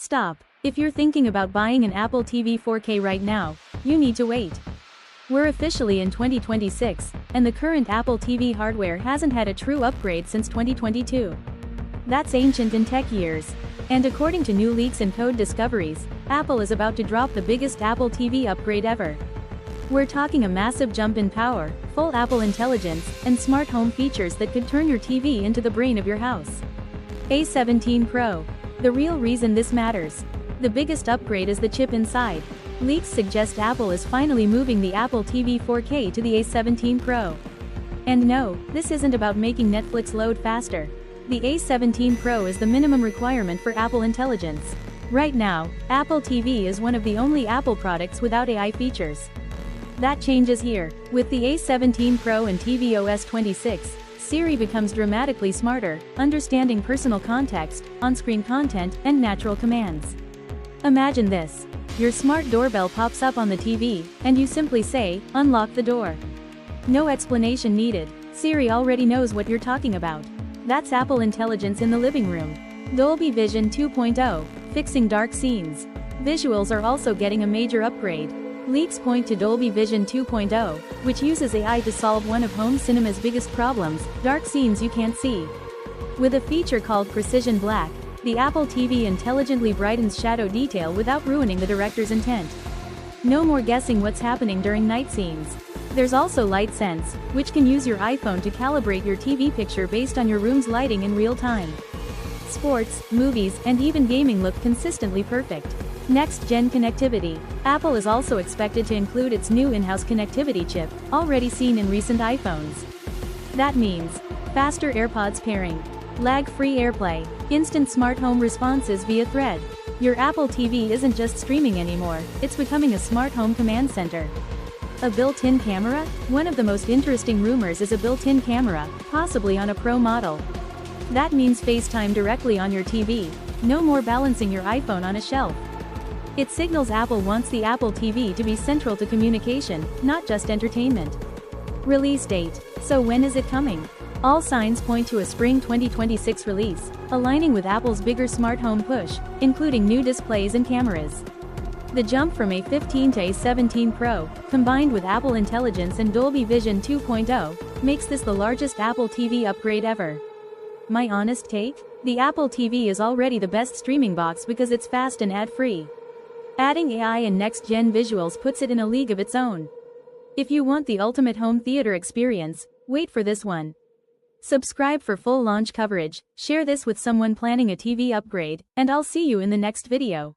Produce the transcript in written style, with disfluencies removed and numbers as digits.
Stop. If you're thinking about buying an Apple TV 4K right now, you need to wait. We're officially in 2026, and the current Apple TV hardware hasn't had a true upgrade since 2022. That's ancient in tech years. And according to new leaks and code discoveries, Apple is about to drop the biggest Apple TV upgrade ever. We're talking a massive jump in power, full Apple Intelligence, and smart home features that could turn your TV into the brain of your house. A17 Pro. The real reason this matters. The biggest upgrade is the chip inside. Leaks suggest Apple is finally moving the Apple TV 4K to the A17 Pro. And no, this isn't about making Netflix load faster. The A17 Pro is the minimum requirement for Apple Intelligence. Right now, Apple TV is one of the only Apple products without AI features. That changes here. With the A17 Pro and tvOS 26, Siri becomes dramatically smarter, understanding personal context, on-screen content, and natural commands. Imagine this. Your smart doorbell pops up on the TV, and you simply say, "Unlock the door." No explanation needed. Siri already knows what you're talking about. That's Apple Intelligence in the living room. Dolby Vision 2.0, fixing dark scenes. Visuals are also getting a major upgrade. Leaks point to Dolby Vision 2.0, which uses AI to solve one of home cinema's biggest problems, dark scenes you can't see. With a feature called Precision Black, the Apple TV intelligently brightens shadow detail without ruining the director's intent. No more guessing what's happening during night scenes. There's also Light Sense, which can use your iPhone to calibrate your TV picture based on your room's lighting in real time. Sports, movies, and even gaming look consistently perfect. Next-gen connectivity. Apple is also expected to include its new in-house connectivity chip, already seen in recent iPhones. That means faster AirPods pairing, lag-free AirPlay, instant smart home responses via Thread. Your Apple TV isn't just streaming anymore, it's becoming a smart home command center. A built-in camera? One of the most interesting rumors is a built-in camera, possibly on a Pro model. That means FaceTime directly on your TV, no more balancing your iPhone on a shelf. It signals Apple wants the Apple TV to be central to communication, not just entertainment. Release date. So when is it coming? All signs point to a spring 2026 release, aligning with Apple's bigger smart home push, including new displays and cameras. The jump from A15 to A17 Pro, combined with Apple Intelligence and Dolby Vision 2.0, makes this the largest Apple TV upgrade ever. My honest take? The Apple TV is already the best streaming box because it's fast and ad-free. Adding AI and next-gen visuals puts it in a league of its own. If you want the ultimate home theater experience, wait for this one. Subscribe for full launch coverage, share this with someone planning a TV upgrade, and I'll see you in the next video.